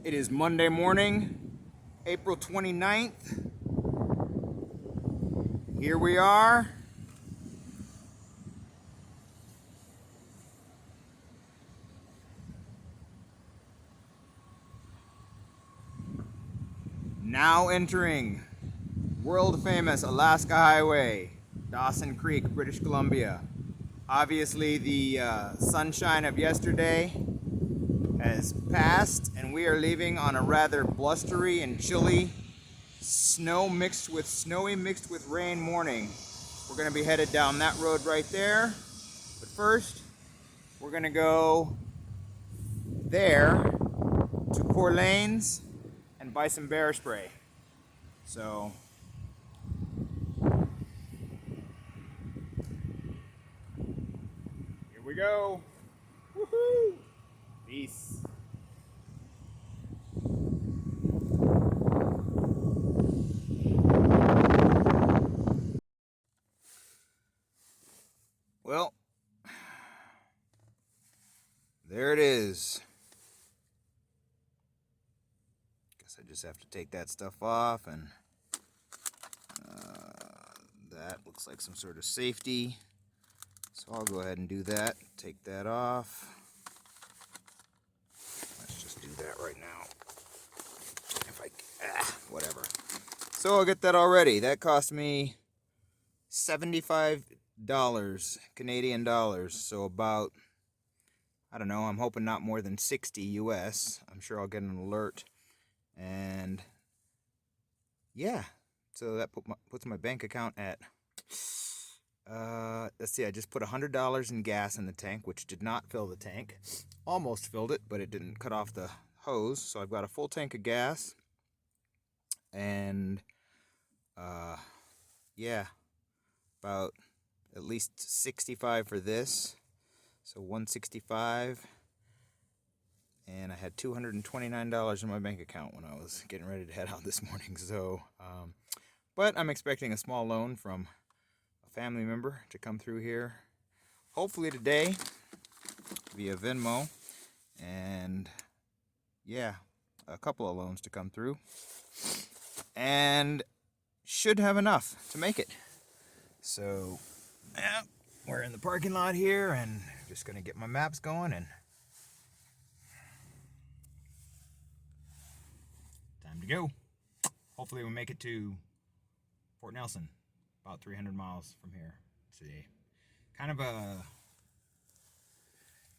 It is Monday morning, April 29th. Here we are. Now entering world famous Alaska Highway, Dawson Creek, British Columbia. Obviously the sunshine of yesterday has passed and we are leaving on a rather blustery and chilly snowy mixed with rain morning. We're going to be headed down that road right there, but first we're going to go there to Corlane's and buy some bear spray. So here we go. Woohoo! Peace. Well, there it is. Guess I just have to take that stuff off, and that looks like some sort of safety. So I'll go ahead and do that. Take that off. Let's just do that right now. If whatever. So I'll get that already. That cost me $75 Canadian dollars. So about, I don't know, I'm hoping not more than 60 US. I'm sure I'll get an alert. And yeah, so that puts my bank account at, let's see, I just put $100 in gas in the tank, which did not fill the tank. Almost filled it, but it didn't cut off the hose. So I've got a full tank of gas. And yeah, about at least 65 for this. So 165. And I had $229 in my bank account when I was getting ready to head out this morning. So, but I'm expecting a small loan from a family member to come through here, hopefully today, via Venmo. And yeah, a couple of loans to come through. And should have enough to make it. So, yeah, we're in the parking lot here and just going to get my maps going and time to go. Hopefully we'll make it to Fort Nelson, about 300 miles from here today. Kind of a,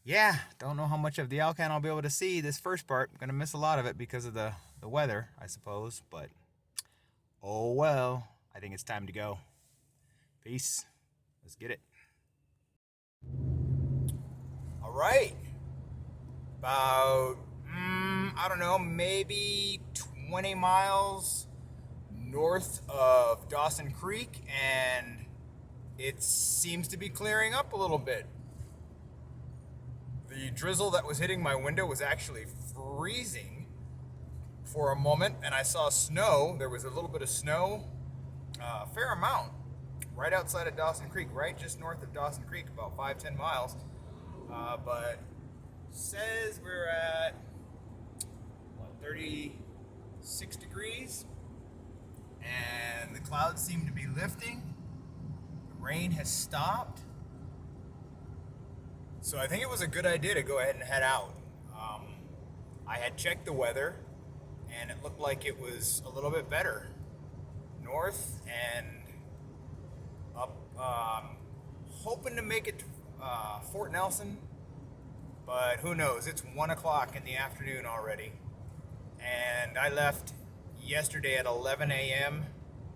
yeah, don't know how much of the Alcan I'll be able to see this first part. I'm going to miss a lot of it because of the weather, I suppose, but oh well, I think it's time to go. Peace. Let's get it. All right. About, I don't know, maybe 20 miles north of Dawson Creek, and it seems to be clearing up a little bit. The drizzle that was hitting my window was actually freezing for a moment, and I saw snow. There was a little bit of snow, a fair amount, right outside of Dawson Creek, right just north of Dawson Creek, about 5-10 miles. But says we're at, what, 36 degrees, and the clouds seem to be lifting. The rain has stopped. So I think it was a good idea to go ahead and head out. I had checked the weather, and it looked like it was a little bit better north and up. Hoping to make it to Fort Nelson, but who knows? It's 1 o'clock in the afternoon already, and I left yesterday at 11 a.m.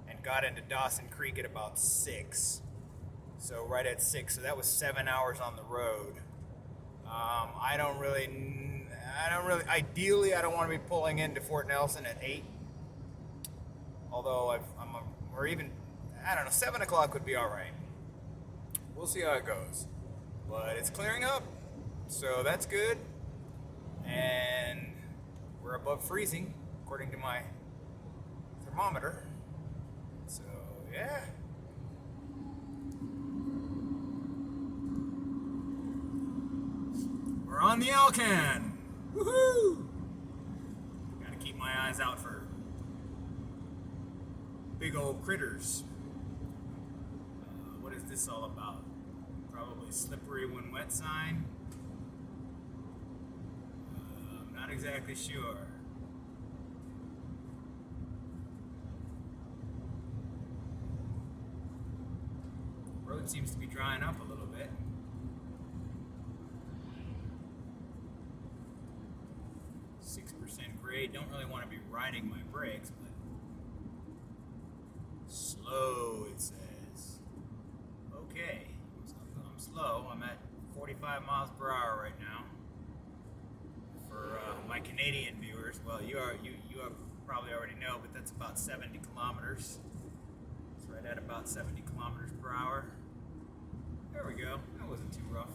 and got into Dawson Creek at about 6. So right at 6, so that was 7 hours on the road. Ideally, I don't want to be pulling into Fort Nelson at 8. Although or even, I don't know, 7 o'clock would be all right. We'll see how it goes. But it's clearing up, so that's good. And we're above freezing, according to my thermometer. So, yeah. We're on the Alcan. Woohoo! my eyes out for big old critters. What is this all about? Probably slippery when wet sign. I'm not exactly sure. Road seems to be drying up a little bit. Grade. Don't really want to be riding my brakes, but slow, it says. Okay, I'm slow. I'm at 45 miles per hour right now. For my Canadian viewers, well, you probably already know, but that's about 70 kilometers. It's right at about 70 kilometers per hour. There we go. That wasn't too rough.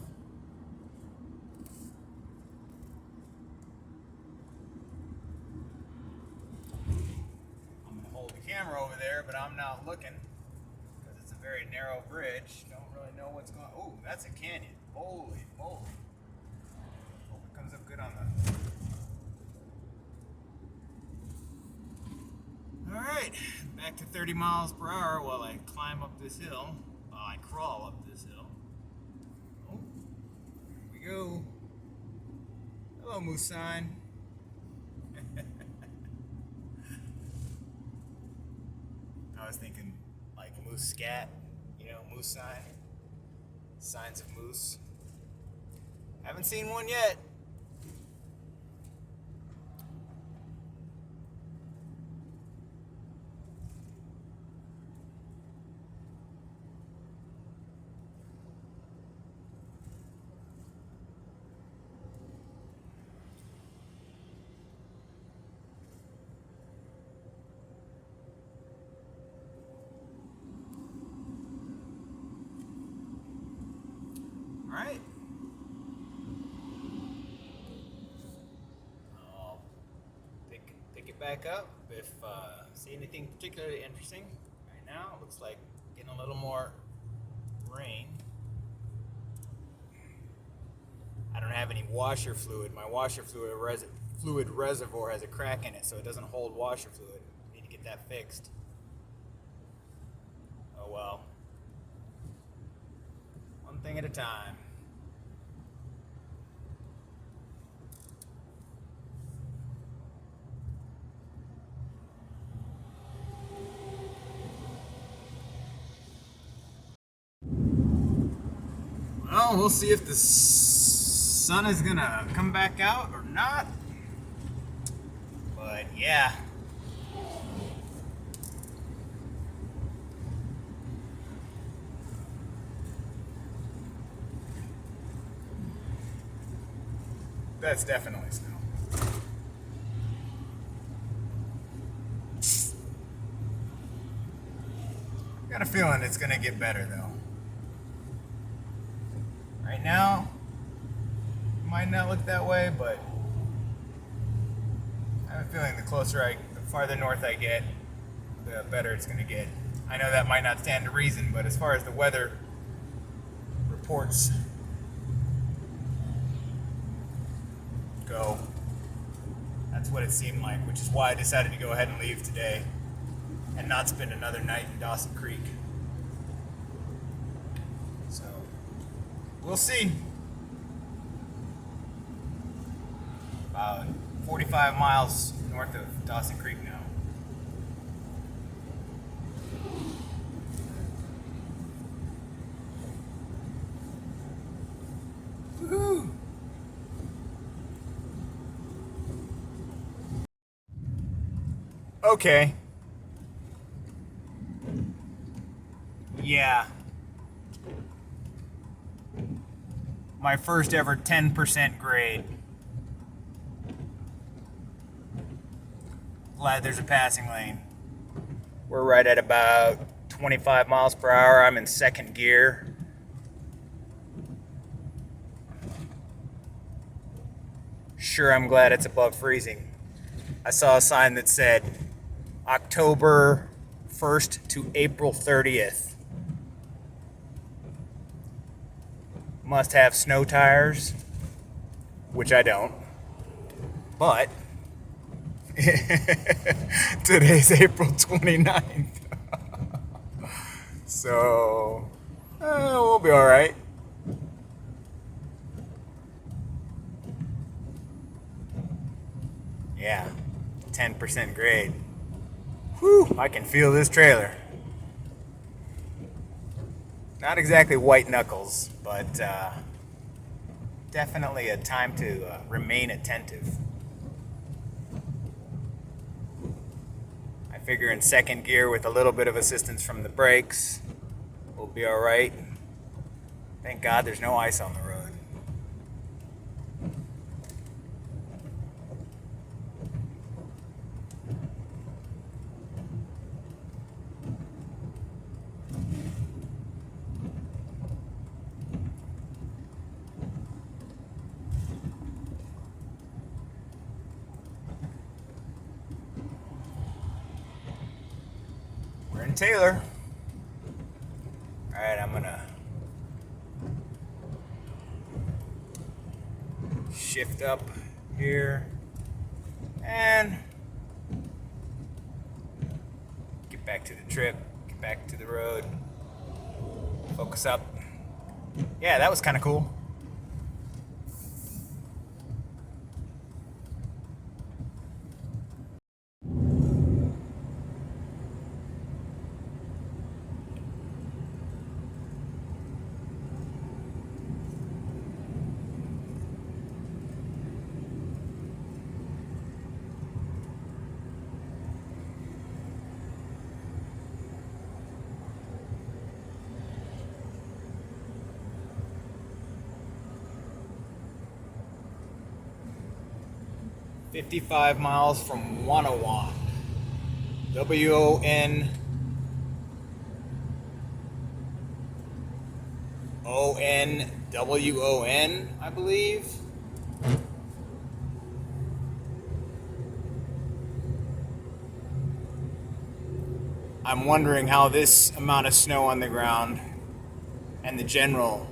Camera over there, but I'm not looking because it's a very narrow bridge. Don't really know what's going on. Oh, that's a canyon. Holy moly. Hope it comes up good on the... Alright, back to 30 miles per hour while I climb up this hill. While I crawl up this hill. Oh, here we go. Hello, moose sign. I was thinking like moose scat, you know, moose sign, signs of moose. Haven't seen one yet. Alright. I'll pick it back up if see anything particularly interesting. Right now it looks like getting a little more rain. I don't have any washer fluid. My washer fluid reservoir has a crack in it, so it doesn't hold washer fluid. Need to get that fixed. Oh well. One thing at a time. Well, we'll see if the sun is gonna come back out or not. But yeah. That's definitely snow. Got a feeling it's gonna get better though. Right now, it might not look that way, but I have a feeling the farther north I get, the better it's gonna get. I know that might not stand to reason, but as far as the weather reports go, that's what it seemed like, which is why I decided to go ahead and leave today and not spend another night in Dawson Creek. So, we'll see. About 45 miles north of Dawson Creek now. Woohoo! Okay. Yeah. My first ever 10% grade. Glad there's a passing lane. We're right at about 25 miles per hour. I'm in second gear. Sure, I'm glad it's above freezing. I saw a sign that said October 1st to April 30th. Must have snow tires, which I don't. But Today's April 29th. So, we'll be alright. Yeah, 10% grade. Whew, I can feel this trailer. Not exactly white knuckles, but definitely a time to remain attentive. I figure in second gear with a little bit of assistance from the brakes, we'll be alright. Thank God there's no ice on the road. We're in Taylor. Alright, I'm gonna shift up here and get back to the trip, get back to the road, focus up. Yeah, that was kind of cool. "55 miles from Wanawon. WON ONWON, I believe. I'm wondering how this amount of snow on the ground and the general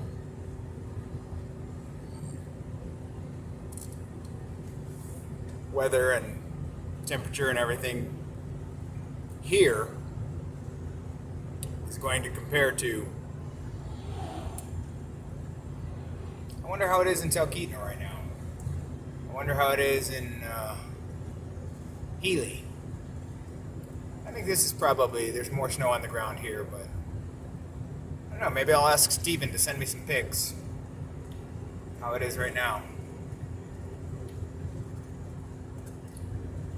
weather and temperature and everything here is going to compare to. I wonder how it is in Talkeetna right now. I wonder how it is in Healy. I think this is probably, there's more snow on the ground here, but I don't know, maybe I'll ask Steven to send me some pics. How it is right now.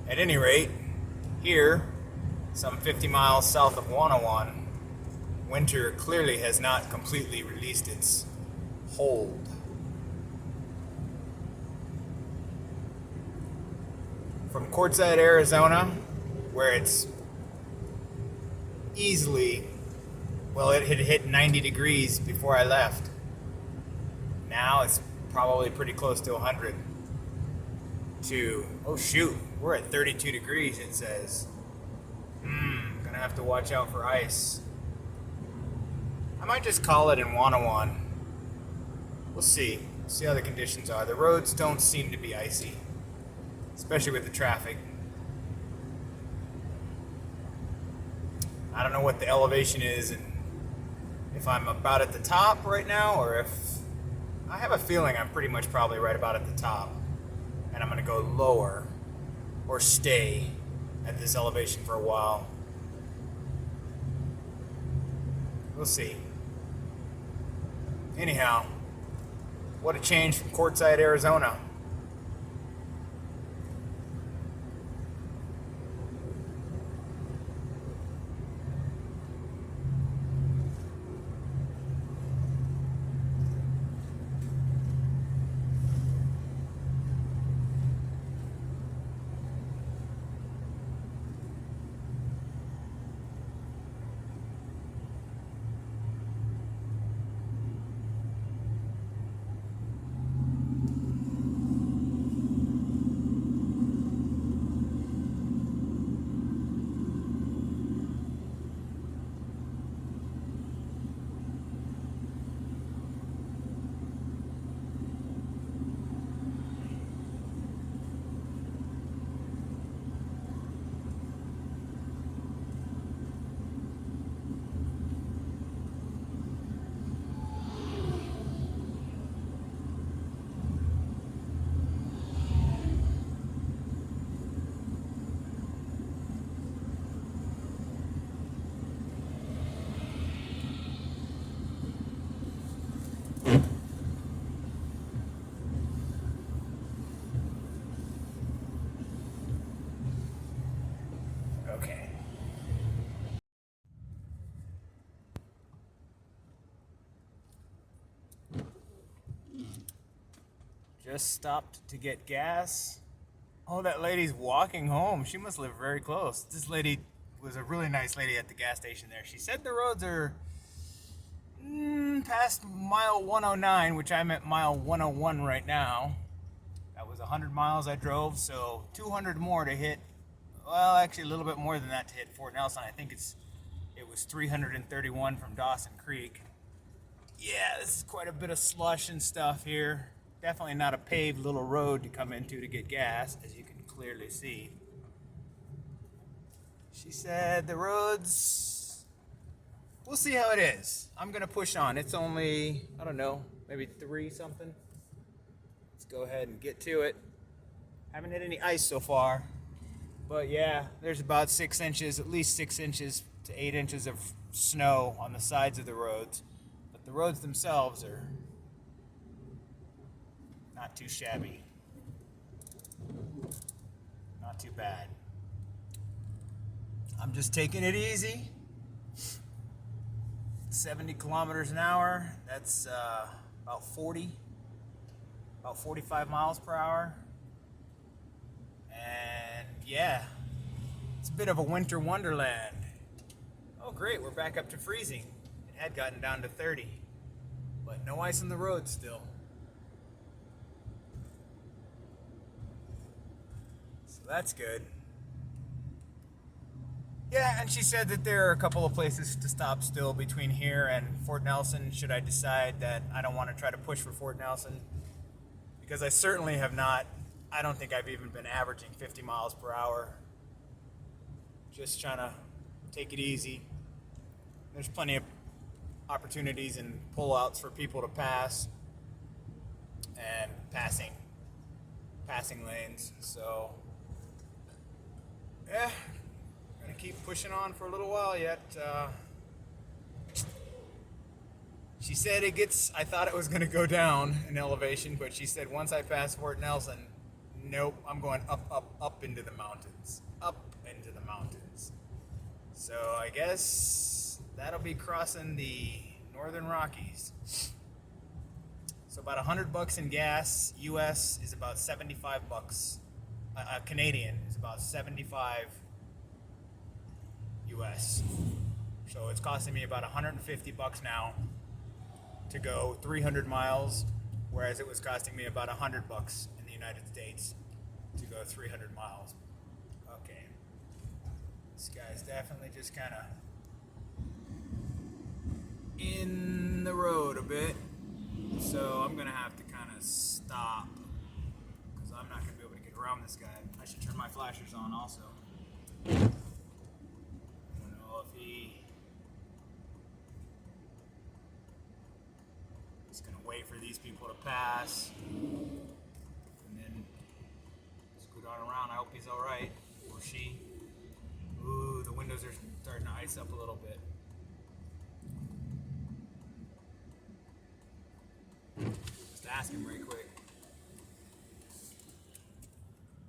At any rate, here, some 50 miles south of Wanawon, winter clearly has not completely released its hold. From Quartzsite, Arizona, where it's easily, well, it had hit 90 degrees before I left. Now it's probably pretty close to 100. To, oh shoot, we're at 32 degrees, it says. Gonna have to watch out for ice. I might just call it in Wanawon. We'll see. See how the conditions are. The roads don't seem to be icy, especially with the traffic. I don't know what the elevation is and if I'm about at the top right now or if... I have a feeling I'm pretty much probably right about at the top. And I'm going to go lower or stay at this elevation for a while. We'll see. Anyhow, what a change from Quartzsite, Arizona. Just stopped to get gas. Oh, that lady's walking home. She must live very close. This lady was a really nice lady at the gas station there. She said the roads are past mile 109, which I'm at mile 101 right now. That was 100 miles I drove, so 200 more to hit. Well, actually a little bit more than that to hit Fort Nelson. I think it was 331 from Dawson Creek. Yeah, this is quite a bit of slush and stuff here. Definitely not a paved little road to come into to get gas, as you can clearly see. She said the roads, we'll see how it is. I'm gonna push on. It's only, I don't know, maybe 3 something. Let's go ahead and get to it. Haven't hit any ice so far, but yeah, there's about 6 inches, at least 6 inches to 8 inches of snow on the sides of the roads. But the roads themselves are not too shabby. Not too bad. I'm just taking it easy. 70 kilometers an hour. That's about 45 miles per hour. And yeah, it's a bit of a winter wonderland. Oh great, we're back up to freezing. It had gotten down to 30, but no ice on the road still. That's good. Yeah, and she said that there are a couple of places to stop still between here and Fort Nelson should I decide that I don't want to try to push for Fort Nelson, because I certainly have not, I don't think I've even been averaging 50 miles per hour. Just trying to take it easy. There's plenty of opportunities and pullouts for people to pass and passing lanes, so yeah, gonna keep pushing on for a little while yet. She said it gets, I thought it was gonna go down in elevation, but she said once I pass Fort Nelson, nope, I'm going up into the mountains. Up into the mountains. So I guess that'll be crossing the Northern Rockies. So about $100 in gas, US is about 75 bucks. Canadian is about 75 US. So it's costing me about 150 bucks now to go 300 miles, whereas it was costing me about 100 bucks in the United States to go 300 miles. Okay. This guy's definitely just kind of in the road a bit. So I'm going to have to kind of stop, because I'm not going to be able to get around this guy. I should turn my flashers on also. I don't know if he's going to wait for these people to pass and then scoot on around. I hope he's alright, or she. Ooh, the windows are starting to ice up a little bit. Just ask him right quick.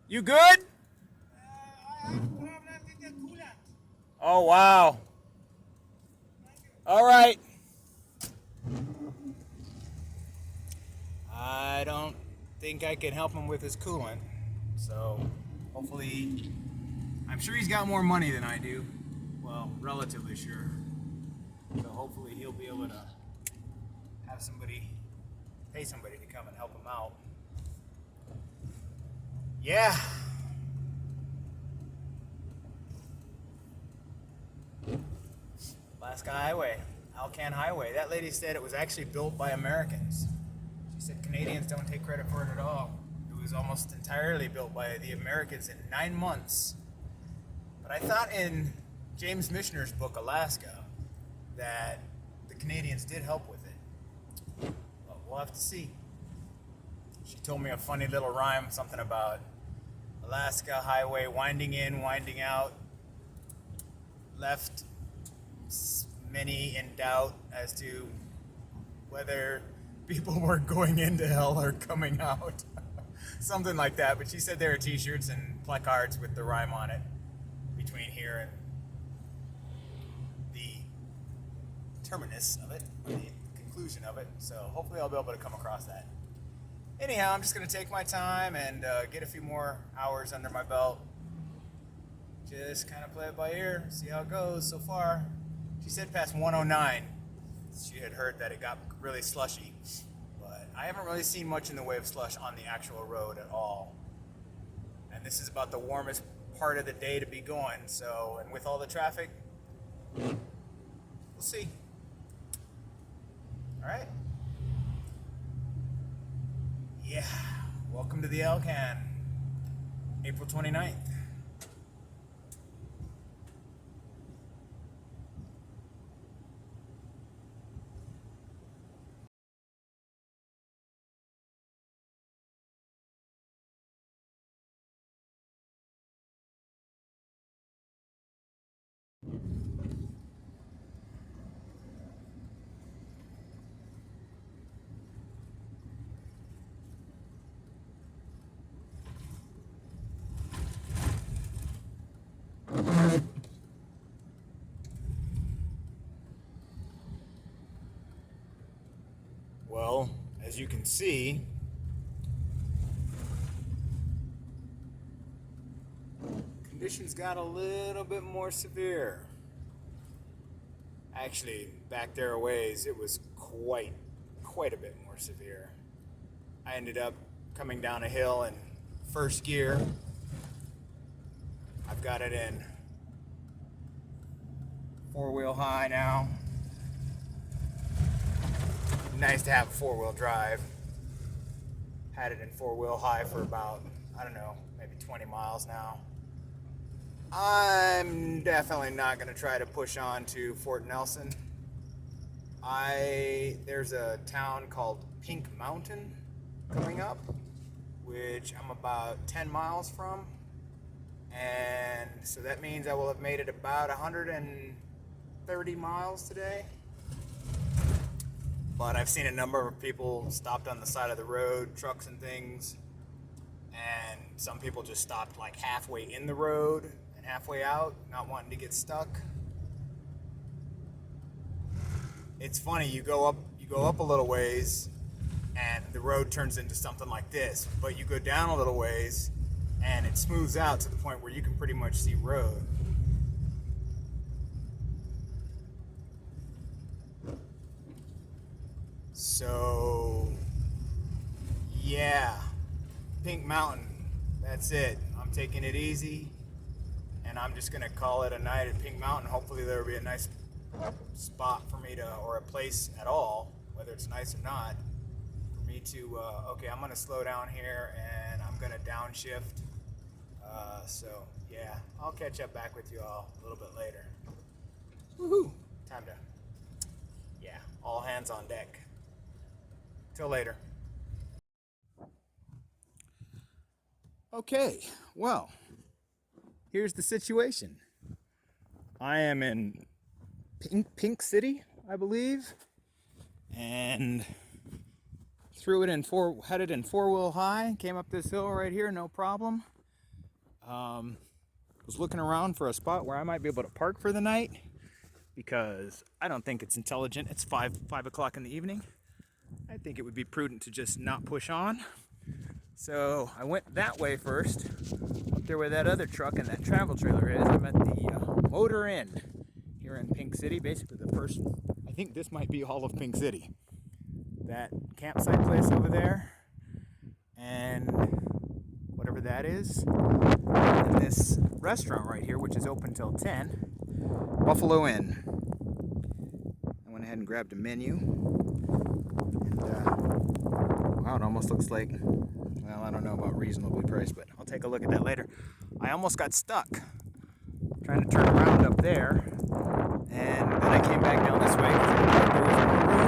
You good? I have a problem with the coolant. Oh, wow. All right. I don't think I can help him with his coolant. So, hopefully, I'm sure he's got more money than I do. Well, relatively sure. So, hopefully, he'll be able to have somebody, pay somebody to come and help him out. Yeah. Alaska Highway, Alcan Highway. That lady said it was actually built by Americans. She said Canadians don't take credit for it at all. It was almost entirely built by the Americans in 9 months. But I thought in James Michener's book, Alaska, that the Canadians did help with it. Well, we'll have to see. She told me a funny little rhyme, something about Alaska Highway winding in, winding out, left many in doubt as to whether people were going into hell or coming out. Something like that. But she said there are t-shirts and placards with the rhyme on it between here and the terminus of it, or the conclusion of it. So hopefully I'll be able to come across that. Anyhow, I'm just going to take my time and get a few more hours under my belt. Just kind of play it by ear, see how it goes so far. She said past 109. She had heard that it got really slushy, but I haven't really seen much in the way of slush on the actual road at all. And this is about the warmest part of the day to be going, so, and with all the traffic, we'll see. All right. Yeah, welcome to the Alcan, April 29th. Well, as you can see, conditions got a little bit more severe. Actually, back there a ways, it was quite a bit more severe. I ended up coming down a hill in first gear. I've got it in four-wheel high now. Nice to have a four-wheel drive. Had it in four-wheel high for about, I don't know, maybe 20 miles now. I'm definitely not going to try to push on to Fort Nelson. There's a town called Pink Mountain coming up, which I'm about 10 miles from. And so that means I will have made it about 130 miles today. But I've seen a number of people stopped on the side of the road, trucks and things. And some people just stopped like halfway in the road and halfway out, not wanting to get stuck. It's funny, you go up a little ways and the road turns into something like this, but you go down a little ways and it smooths out to the point where you can pretty much see road. So yeah, Pink Mountain, that's it. I'm taking it easy and I'm just gonna call it a night at Pink Mountain. Hopefully there'll be a nice spot for me to, or a place at all, whether it's nice or not, for me to, okay, I'm gonna slow down here and I'm gonna downshift. So yeah, I'll catch up back with you all a little bit later. Woohoo! Time to, yeah, all hands on deck. Till later. Okay, well, here's the situation. I am in Pink City, I believe, and headed in four-wheel high, came up this hill right here, no problem. Was looking around for a spot where I might be able to park for the night because I don't think it's intelligent. It's 5 o'clock in the evening. I think it would be prudent to just not push on. So I went that way first, up there where that other truck and that travel trailer is. I'm at the Motor Inn here in Pink City, basically the first, I think this might be all of Pink City. That campsite place over there, and whatever that is, and this restaurant right here, which is open till 10, Buffalo Inn. I went ahead and grabbed a menu, and wow, it almost looks like, well, I don't know about reasonably priced, but I'll take a look at that later. I almost got stuck trying to turn around up there, and then I came back down this way because there was no room.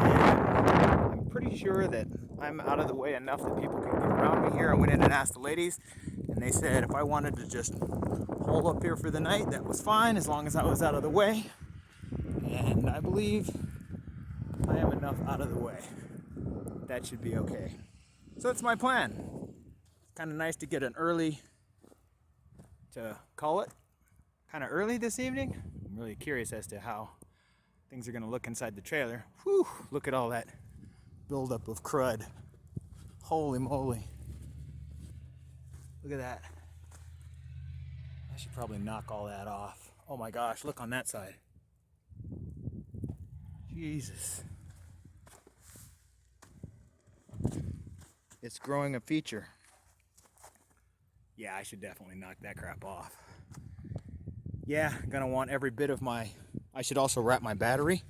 And I'm pretty sure that I'm out of the way enough that people can get around me here. I went in and asked the ladies, and they said if I wanted to just hole up here for the night, that was fine as long as I was out of the way. And I believe I am enough out of the way. That should be okay. So that's my plan. It's kind of nice to get an early, to call it, kind of early this evening. I'm really curious as to how things are going to look inside the trailer. Whew, look at all that buildup of crud. Holy moly. Look at that. I should probably knock all that off. Oh my gosh, look on that side. Jesus. It's growing a feature. Yeah, I should definitely knock that crap off. Yeah, I'm gonna want every bit of my, I should also wrap my battery.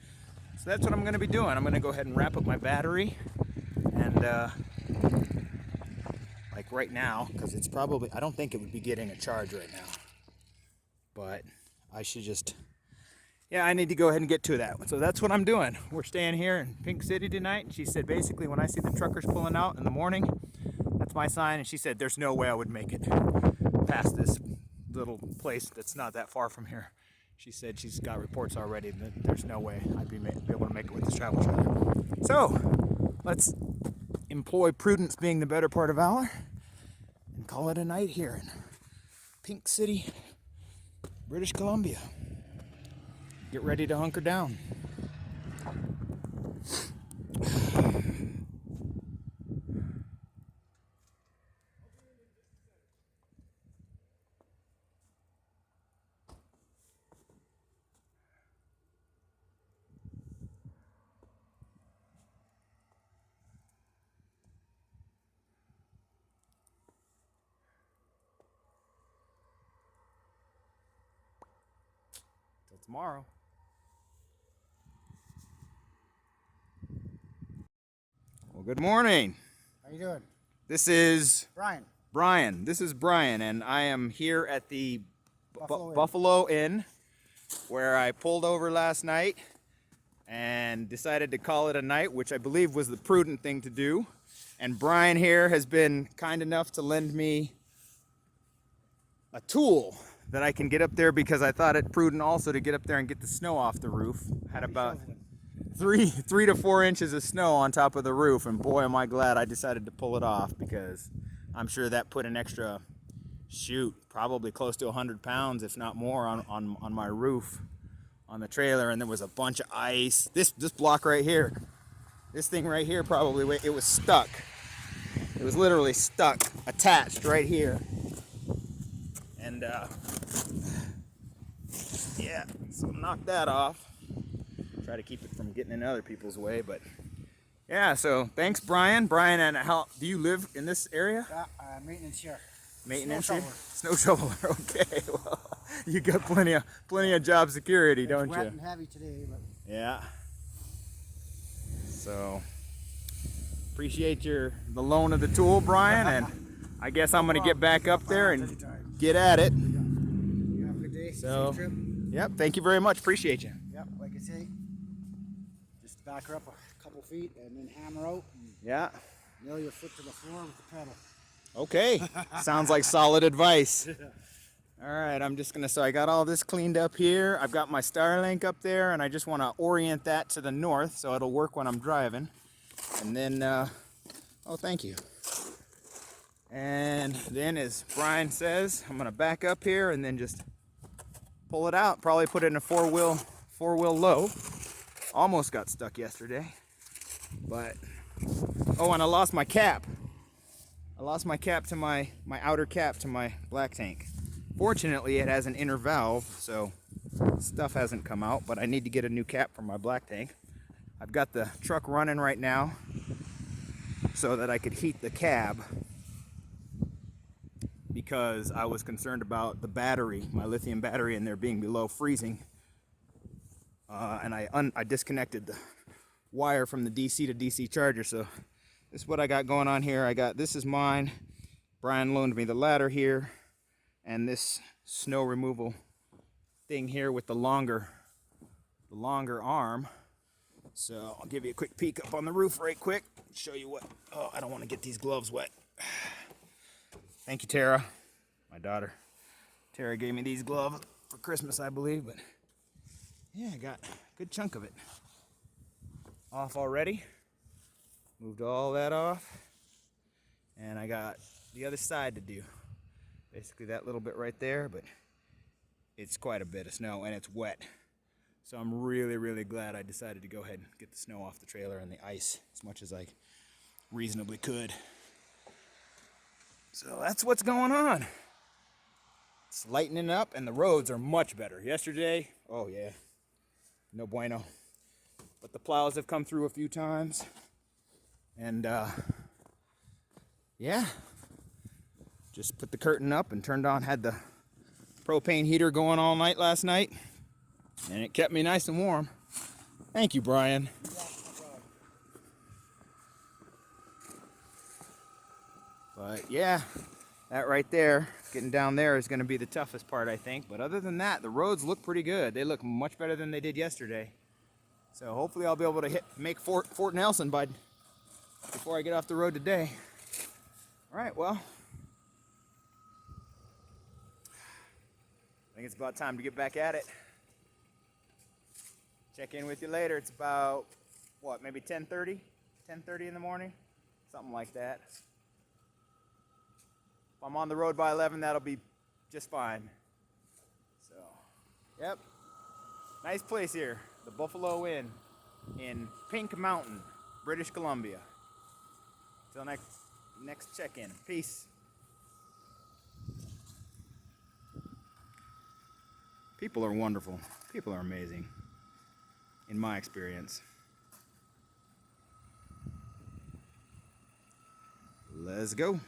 So that's what I'm gonna be doing. I'm gonna go ahead and wrap up my battery and like right now, because it's probably, I don't think it would be getting a charge right now. But I should just, yeah, I need to go ahead and get to that. So that's what I'm doing. We're staying here in Pink City tonight. And she said basically when I see the truckers pulling out in the morning, that's my sign. And she said there's no way I would make it past this little place that's not that far from here. She said she's got reports already that there's no way I'd be able to make it with this travel trailer. So let's employ prudence being the better part of valor and call it a night here in Pink City, British Columbia. Get ready to hunker down. Till tomorrow. Well, good morning. How you doing? This is Brian. Brian. This is Brian, and I am here at the Buffalo Inn. Buffalo Inn, where I pulled over last night and decided to call it a night, which I believe was the prudent thing to do. And Brian here has been kind enough to lend me a tool that I can get up there because I thought it prudent also to get up there and get the snow off the roof. Had about three to 4 inches of snow on top of the roof, and boy am I glad I decided to pull it off, because I'm sure that put an extra, shoot, probably close to 100 pounds if not more on my roof on the trailer. And there was a bunch of ice. This block right here, this thing right here, probably it was stuck. It was literally stuck, attached right here. And yeah, so knock that off. Try to keep it from getting in other people's way, but yeah, so thanks, Brian. Brian, and how do you live in this area? Maintenance here. Maintenance Snow here? Snow shoveler. Okay, well, you got plenty of job security, don't It's wet you? and heavy today, but Yeah. So appreciate the loan of the tool, Brian, and I guess I'm gonna get back up there and get at it. you have a good day. So, Safe trip. yep, thank you very much. Appreciate you. Yep, like I say, just back her up a couple feet and then hammer out and Yeah. nail your foot to the floor with the pedal. Okay. Sounds like solid advice. All right, I'm just gonna, so I got all this cleaned up here. I've got my Starlink up there, and I just wanna orient that to the north so it'll work when I'm driving. And then, oh, thank you. And then, as Brian says, I'm gonna back up here and then just pull it out. Probably put it in a four-wheel low. Almost got stuck yesterday, but, oh, and I lost my cap. I lost my cap to my outer cap to my black tank. Fortunately, it has an inner valve, so stuff hasn't come out, but I need to get a new cap for my black tank. I've got the truck running right now so that I could heat the cab, because I was concerned about the battery, my lithium battery, in there being below freezing. And I disconnected the wire from the DC to DC charger. So this is what I got going on here. This is mine. Brian loaned me the ladder here, and this snow removal thing here with the longer arm. So I'll give you a quick peek up on the roof right quick, show you what, oh, I don't want to get these gloves wet. Thank you, Tara, my daughter. Tara gave me these gloves for Christmas, I believe, but yeah, I got a good chunk of it off already. Moved all that off, and I got the other side to do. Basically that little bit right there, but it's quite a bit of snow and it's wet. So I'm really, really glad I decided to go ahead and get the snow off the trailer and the ice as much as I reasonably could. So that's what's going on. It's lightening up and the roads are much better. Yesterday, oh yeah, no bueno. But the plows have come through a few times. And yeah, just put the curtain up and turned on, had the propane heater going all night last night. And it kept me nice and warm. Thank you, Brian. But yeah, that right there, getting down there is going to be the toughest part, I think. But other than that, the roads look pretty good. They look much better than they did yesterday. So hopefully I'll be able to make Fort Nelson before I get off the road today. All right, well, I think it's about time to get back at it. Check in with you later. It's about, what, maybe 10:30? 10:30 in the morning? Something like that. If I'm on the road by 11, that'll be just fine. So, yep. Nice place here. The Buffalo Inn in Pink Mountain, British Columbia. Till next check-in. Peace. People are wonderful. People are amazing, in my experience. Let's go.